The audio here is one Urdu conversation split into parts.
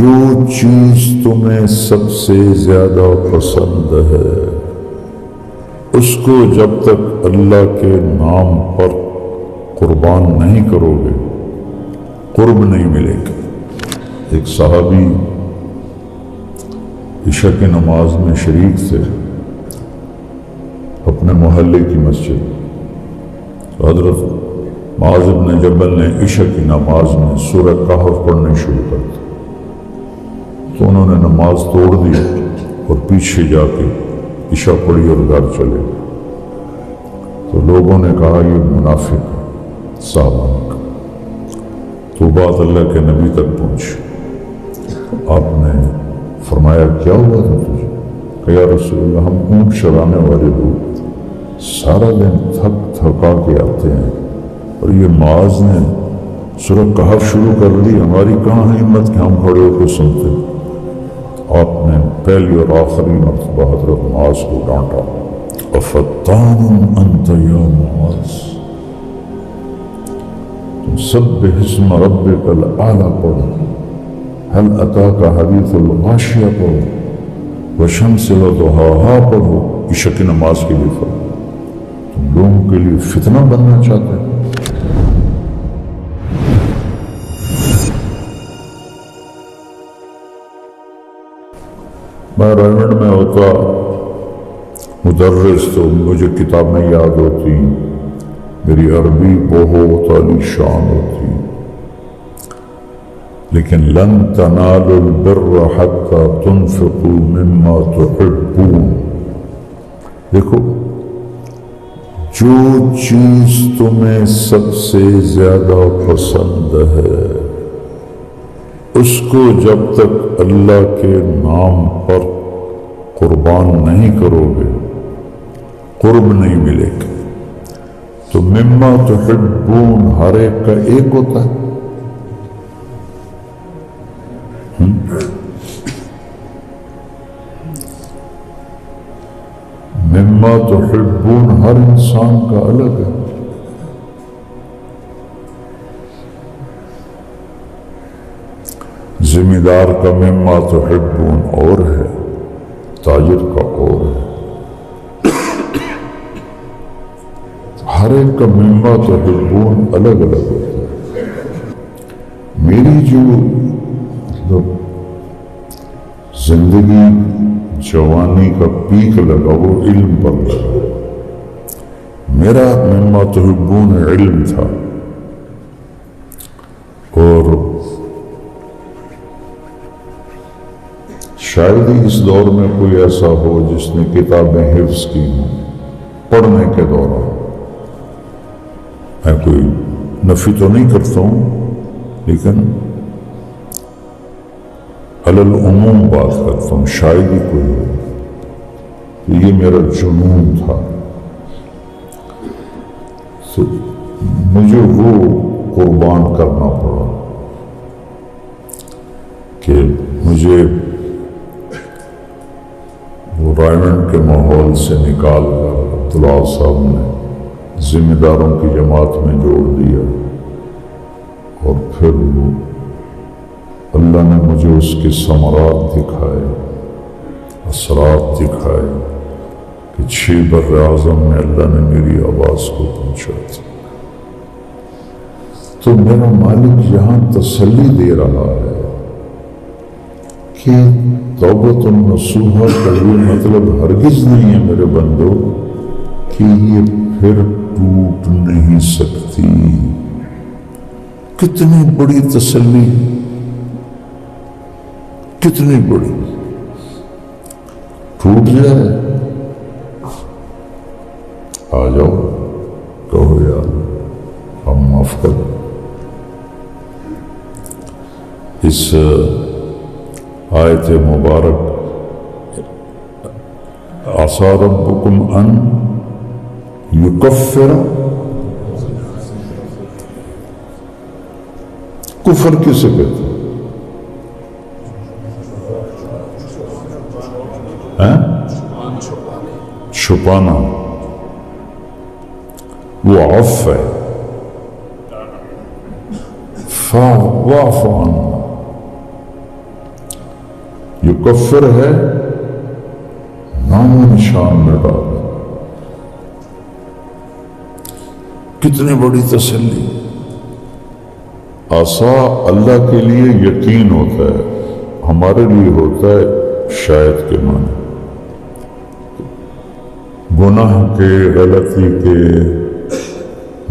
جو چیز تمہیں سب سے زیادہ پسند ہے اس کو جب تک اللہ کے نام پر قربان نہیں کرو گے قرب نہیں ملے گا۔ ایک صحابی عشاء کی نماز میں شریک تھے اپنے محلے کی مسجد، حضرت معاذ بن جبل نے عشاء کی نماز میں سورہ کہف پڑھنے شروع کر دی تو انہوں نے نماز توڑ دی اور پیچھے جا کے عشاء پڑھی اور گھر چلے گئے۔ تو لوگوں نے کہا یہ منافق ہے، صحابہ نے کہا۔ تو بات اللہ کے نبی تک پہنچی، آپ نے فرمایا کیا ہوا تھا تجھے؟ کہ یا رسول اللہ ہم اونٹ چرانے والے لوگ سارا دن تھک تھکا کے آتے ہیں اور یہ معاذ نے سورہ کہف شروع کر دی، ہماری کہاں ہمت کہ ہم کھڑے ہو کے سنتے ہیں۔ آپ نے پہلی اور آخری مرتبہ حضرت معاذ کو ڈانٹا، افتان انت یا معاذ، تم سبح اسم ربک الاعلی پڑھو، هل اتاک حدیث الغاشیہ پڑھو، وشمس وضحاہا پڑھو۔ عشاء کی نماز کے لیے پڑھو، تم لوگوں کے لیے فتنہ بننا چاہتے ہیں۔ میں ریمنڈ میں ہوتا مدرس تو مجھے کتابیں یاد ہوتی، میری عربی بہت عالی شان ہوتی، لیکن لن تنالوا البر حتى تنفقوا مما تحبون۔ دیکھو، جو چیز تمہیں سب سے زیادہ پسند ہے اس کو جب تک اللہ کے نام پر قربان نہیں کرو گے قرب نہیں ملے گا۔ تو مما تحبون ہر ایک کا ایک ہوتا ہے، مما تحبون ہر انسان کا الگ ہے۔ ذمہ دار کا مما تحبون اور ہے، تاجر کا اور ہے، ہر ایک کا مما تحبون الگ الگ ہوتا ہے۔ میری جو زندگی جوانی کا پیک لگا وہ علم پر لگا، میرا مما تحبون علم تھا، اور شاید ہی اس دور میں کوئی ایسا ہو جس نے کتابیں حفظ کی ہوں پڑھنے کے دوران۔ میں کوئی نفی تو نہیں کرتا ہوں، لیکن علی العموم بات کرتا ہوں، شاید ہی کوئی ہو، یہ میرا جنون تھا۔ تو مجھے وہ قربان کرنا پڑا کہ مجھے وہ رائمنڈ کے ماحول سے نکال کر عبداللہ صاحب نے ذمہ داروں کی جماعت میں جوڑ دیا، اور پھر وہ اللہ نے مجھے اس کے ثمرات دکھائے، اثرات دکھائے کہ 6 بر اعظم میں اللہ نے میری آواز کو پہنچا دیا۔ تو میرا مالک یہاں تسلی دے رہا ہے کہ توبۃ النصوحہ کا یہ مطلب ہرگز نہیں ہے میرے بندو کہ یہ پھر ٹوٹ نہیں سکتی۔ کتنی بڑی تسلی، کتنی بڑی، ٹوٹ جائے آ جاؤ کہو یار ہم معاف کر۔ اس آیت مبارک عسیٰ ربکم ان یکفر، کفر کسے کہتے ہیں؟ چھپانا، وہ عف ہے، فاعف عنا، یکفر ہے نام و نشان مٹا دے. کتنی بڑی تسلی. آسا اللہ کے لیے یقین ہوتا ہے، ہمارے لیے ہوتا ہے شاید کے معنی. گناہ کے، غلطی کے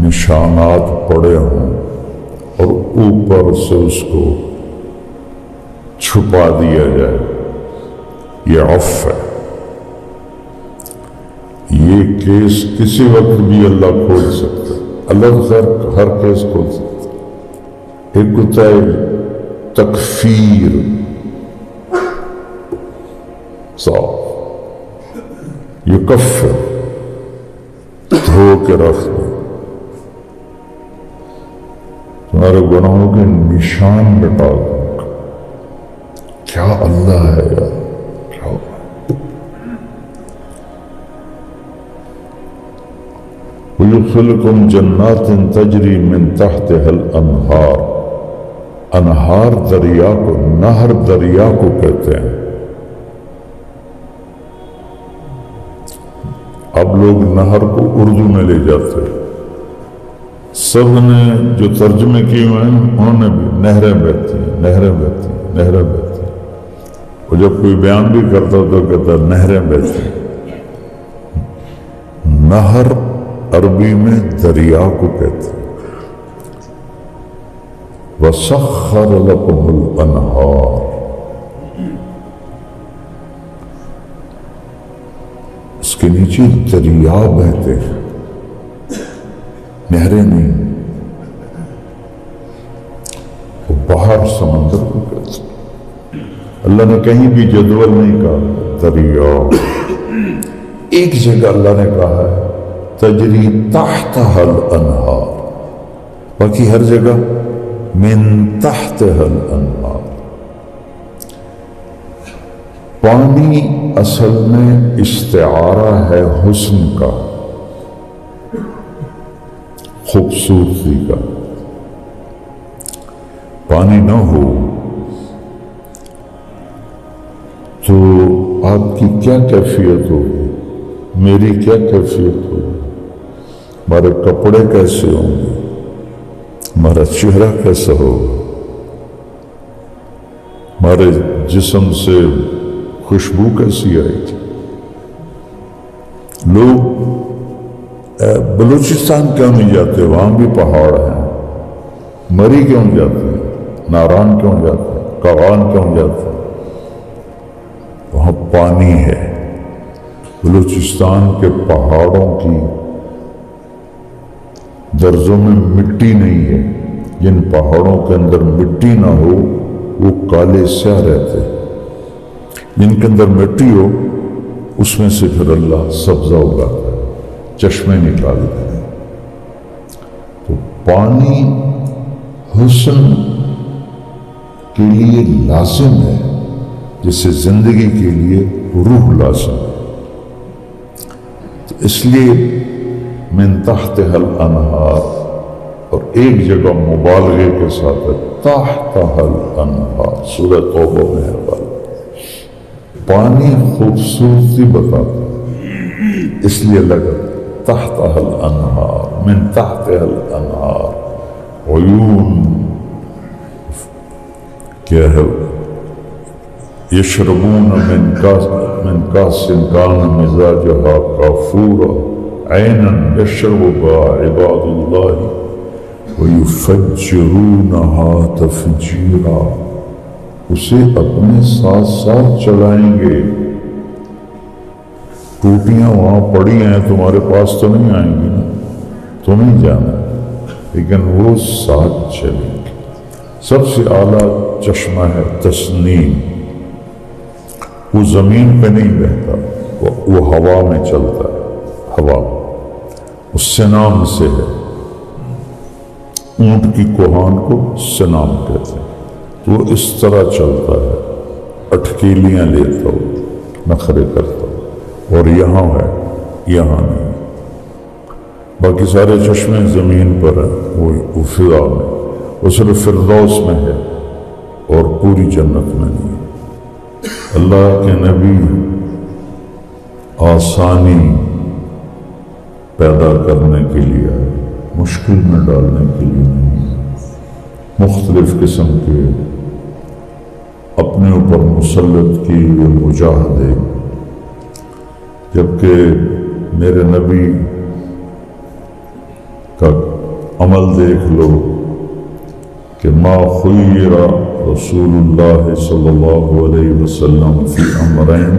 نشانات پڑے ہوں اور اوپر سے اس کو چھپا دیا جائے، یہ عفو ہے. یہ کیس کسی وقت بھی اللہ کھول سکتا ہے. اللہ تو خیر ہر کیس کھول سکتا ہے. ایک ہوتا ہے تکفیر، صاف، یکفر، دھو کے رکھ دو. تمہارے گناہوں کے نشان مٹا دو. کیا اللہ ہے یار، کیا وَيُدْخِلُكُمْ جَنَّاتٍ تَجْرِي مِن تَحْتِهَا الْأَنْهَارُ. انہار دریا کو، نہر دریا کو کہتے ہیں. اب لوگ نہر کو اردو میں لے جاتے ہیں. سب نے جو ترجمے کیے ہوئے ہیں انہوں نے بھی نہریں بہتی ہیں، نہریں بہتی ہیں، نہریں بہتی ہیں. اور جب کوئی بیان بھی کرتا تو کہتا نہریں بہتی ہیں. نہر عربی میں دریا کو کہتے ہیں. وَسَخَّرَ لَكُمُ الْأَنْهَارَ. اس کے نیچے دریا بہتے ہیں، نہریں نہیں. وہ باہر سمندر کو کہتے ہیں. اللہ نے کہیں بھی جدول نہیں کہا دریا. ایک جگہ اللہ نے کہا ہے تجری تحتها الانہار، باقی ہر جگہ من تحتها الانہار. پانی اصل میں استعارہ ہے حسن کا، خوبصورتی کا. پانی نہ ہو تو آپ کی کیا کیفیت ہوگی، میری کیا کیفیت ہوگی، ہمارے کپڑے کیسے ہوں گے، ہمارا چہرہ کیسا ہوگا، ہمارے جسم سے خوشبو کیسی آئے گی. لوگ بلوچستان کیوں نہیں جاتے، وہاں بھی پہاڑ ہیں. مری کیوں جاتے ہیں، ناران کیوں جاتے ہیں، کاغان کیوں جاتے ہیں، وہاں پانی ہے. بلوچستان کے پہاڑوں کی درجوں میں مٹی نہیں ہے. جن پہاڑوں کے اندر مٹی نہ ہو وہ کالے سیاہ رہتے. جن کے اندر مٹی ہو اس میں سے پھر اللہ سبزہ اگاتا ہے، چشمے نکالتے ہیں. تو پانی حسن کے لیے لازم ہے جیسے زندگی کے لیے روح لازم ہے. تو اس لیے من تحتها الانہار، اور ایک جگہ مبالغے کے ساتھ تحتها الانہار. سورہ توبہ میں ہے بات. پانی خوبصورتی بتاتا ہے، اس لیے لگا تحتها الانہار، من تحتها الانہار. عیون کیا ہے، یشربون من کاس کان مزاجها کافورا عینا یشرب بها عباد اللہ ویفجرونها تفجیرا. اسے اپنے ساتھ ساتھ چلائیں گے. ٹوٹیاں وہاں پڑی ہیں، تمہارے پاس تو نہیں آئیں گی نا، تمہیں جانا، لیکن وہ ساتھ چلیں گے. سب سے اعلیٰ چشمہ ہے تسنیم. وہ زمین پہ نہیں بہتا، وہ ہوا میں چلتا ہے. ہوا اس سنام سے ہے. اونٹ کی کوہان کو سنام کہتے ہیں. تو وہ اس طرح چلتا ہے، اٹکیلیاں لیتا ہو، نخرے کرتا ہو. اور یہاں ہے، یہاں نہیں. باقی سارے چشمے زمین پر ہیں، وہ فضا میں، وہ صرف فردوس میں ہے اور پوری جنت میں نہیں ہے. اللہ کے نبی آسانی پیدا کرنے کے لیے آئے، مشکل میں ڈالنے کے لیے نہیں۔ مختلف قسم کے اپنے اوپر مسلط کی ہوئے مجاہدے، جبکہ میرے نبی کا عمل دیکھ لو کہ ما خیر رسول اللہ صلی اللہ علیہ وسلم فی امرین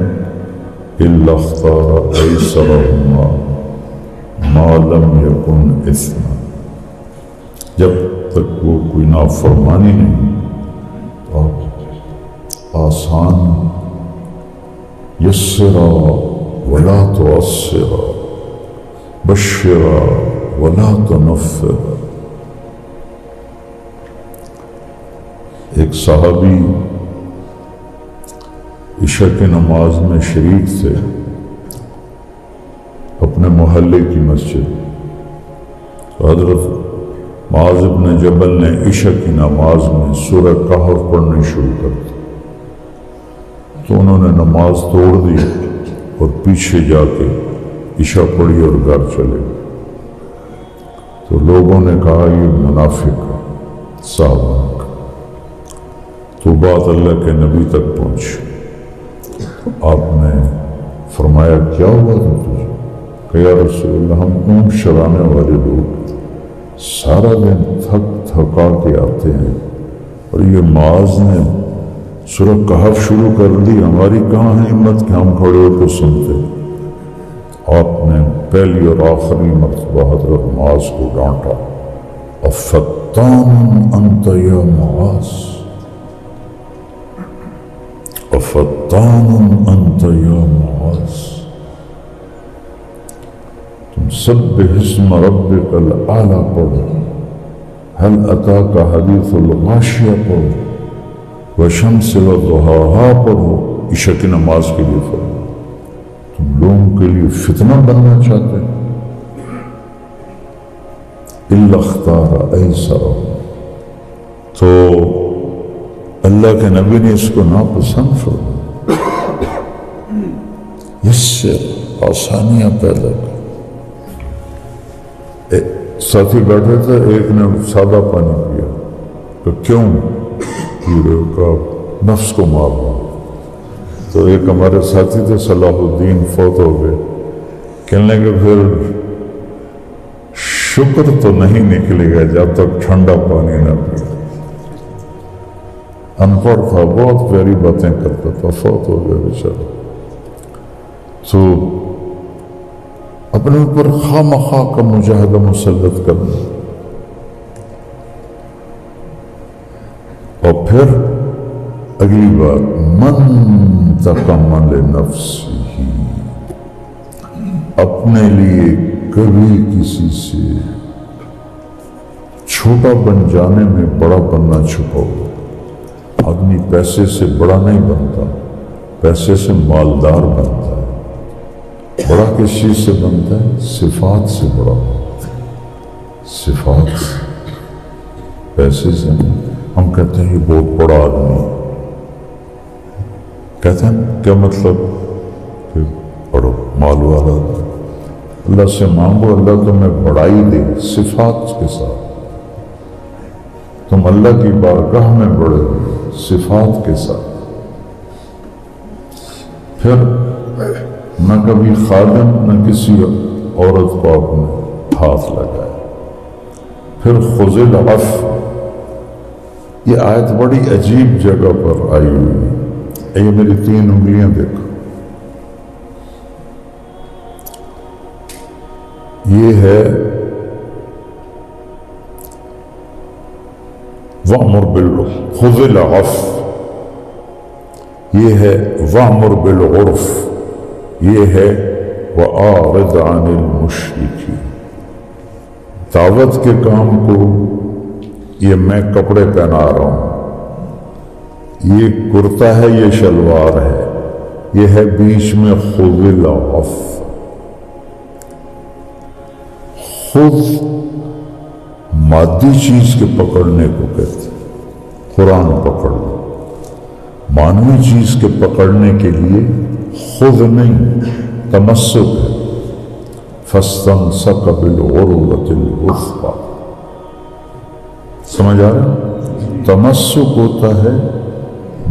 الا اختار ایسرہما ما لم یکن اثما۔ جب تک وہ کوئی نافرمانی نہیں تو آسان، یسرا ولا تعسرا، بشرا ولا تنفر۔ ایک صحابی عشاء کی نماز میں شریک تھے اپنے محلے کی مسجد، حضرت معاذ بن جبل نے عشاء کی نماز میں سورہ کہف پڑھنی شروع کر دی، تو انہوں نے نماز توڑ دی اور پیچھے جا کے عشاء پڑھی اور گھر چلے۔ تو لوگوں نے کہا یہ منافق ہے، صحابہ نے کہا۔ تو بات اللہ کے نبی تک پہنچی، آپ نے فرمایا کیا ہوا تھا تجھے؟ کہ یا رسول اللہ ہم اونٹ چرانے والے لوگ سارا دن تھک تھکا کے آتے ہیں اور یہ معاذ نے سورہ کہف شروع کر دی، ہماری کہاں ہے ہمت کہ ہم کھڑے ہو کے سنتے۔ آپ نے پہلی اور آخری مرتبہ حضرت معاذ کو ڈانٹا، افتان انت یا معاذ، افتان انت یا معاذ، تم سبح اسم ربک الاعلی پڑھو، هل اتاک حدیث الغاشیہ پڑھو، وشمس وضحاہا پڑھو۔ عشاء کی نماز کے لیے فرمایا تم لوگوں کے لیے فتنہ بننا چاہتے ہیں؟ الا اختار ایسرہ، تو اللہ کے نبی نے اس کو ناپسند فرمایا، اس سے آسانیاں پیدا کر۔ ساتھی بیٹھے تھے، ایک نے سادہ پانی پیا، کہ کیوں پی رہے ہو؟ کہ نفس کو مارنا۔ تو ایک ہمارے ساتھی تھے صلاح الدین، فوت ہو گئے، کہنے لگے پھر شکر تو نہیں نکلے گا جب تک ٹھنڈا پانی نہ پیا۔ ان پڑھ تھا، بہت پیاری باتیں کرتا تھا، فوت ہو گئے بیچارہ۔ تو اپنے اوپر خواہ مخواہ کا مجاہدہ مسلط کرنا، اور پھر اگلی بات من تکمل نفسی، اپنے لیے کبھی کسی سے چھوٹا بن جانے میں بڑا بننا چھپاؤ۔ آدمی پیسے سے بڑا نہیں بنتا، پیسے سے مالدار بنتا ہے۔ بڑا کس چیز سے بنتا ہے؟ صفات سے بڑا بنتا ہے، صفات سے، پیسے سے نہیں۔ ہم کہتے ہیں یہ بہت بڑا آدمی، کہتے ہیں کیا مطلب؟ کہ بڑا مال والا۔ اللہ سے مانگو اللہ تمہیں بڑائی دے صفات کے ساتھ، تم اللہ کی بارگاہ میں بڑھے صفات کے ساتھ۔ پھر نہ کبھی خادم نہ کسی عورت کو آپ نے ہاتھ لگایا۔ پھر خذ العفو، یہ آیت بڑی عجیب جگہ پر آئی ہوئی ہے۔ یہ میری 3 انگلیاں دیکھو، یہ ہے وَأْمُرْ بِالْعُرْفِ، خُذِ الْعَفْوَ، یہ ہے وَأْمُرْ بِالْعُرْفِ، یہ ہے وَأَعْرِضْ عَنِ الْمُشْرِكِينَ۔ دعوت کے کام کو یہ میں کپڑے پہنا رہا ہوں، یہ کرتا ہے، یہ شلوار ہے، یہ ہے بیچ میں خُذِ الْعَفْوَ۔ خود مادی چیز کے پکڑنے کو کہتے ہیں، قرآن پکڑ لو، مانوی چیز کے پکڑنے کے لیے خود نہیں، تمسک ہے۔ فاستمسک بالعروۃ الوثقی، سمجھ آ رہا ہے؟ تمسک ہوتا ہے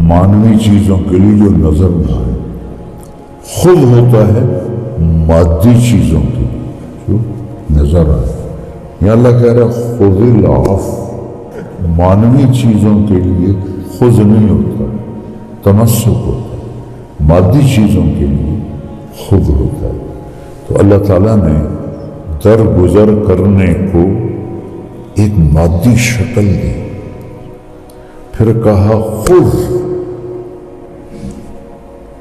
مانوی چیزوں کے لیے جو نظر نہ آئے، خود ہوتا ہے مادی چیزوں کے لیے جو نظر آئے۔ یا اللہ کہہ رہا ہے خذ العفو، مانوی چیزوں کے لیے خود نہیں ہوتا، تمسک ہوتا ہے، مادی چیزوں کے لیے خود ہوتا ہے۔ تو اللہ تعالیٰ نے درگزر کرنے کو ایک مادی شکل دی، پھر کہا خود،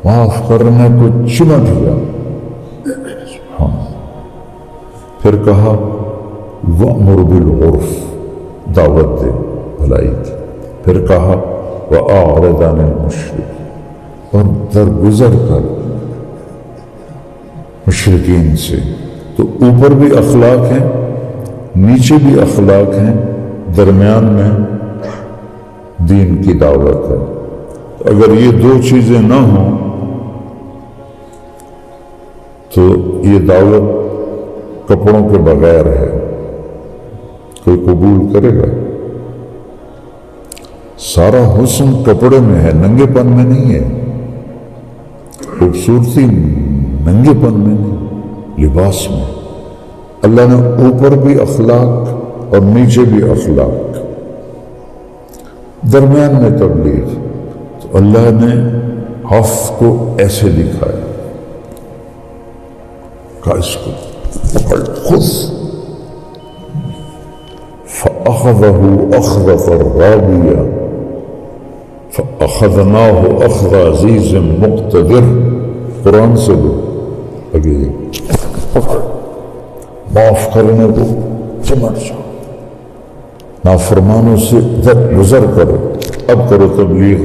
معاف کرنے کو چمٹ گیا، ہاں، پھر کہا وَأْمُرْ بِالْعُرْفِ، دعوت دے بھلائی کی، پھر کہا وَأَعْرِضْ عَنِ الْمُشْرِكِينَ، اور درگزر کر مشرکین سے۔ تو اوپر بھی اخلاق ہیں، نیچے بھی اخلاق ہیں، درمیان میں دین کی دعوت ہے۔ اگر یہ دو چیزیں نہ ہوں تو یہ دعوت کپڑوں کے بغیر ہے، کوئی قبول کرے گا؟ سارا حسن کپڑے میں ہے، ننگے پن میں نہیں ہے، خوبصورتی ننگے پن میں نہیں، لباس میں۔ اللہ نے اوپر بھی اخلاق اور نیچے بھی اخلاق، درمیان میں تبلیغ۔ تو اللہ نے عفو کو ایسے دکھایا، کہا اس کو پکڑ خود، فَأَخَذَهُ أَخْذَةً رَابِيَةً فَأَخَذْنَاهُ أَخْذَ عَزِيزٍ مُقْتَدِرٍ۔ قرآن سے لو اگے پکڑ، معاف کرنے کو چمٹ جاؤ، نافرمانوں سے گزر کرو، اب کرو تبلیغ۔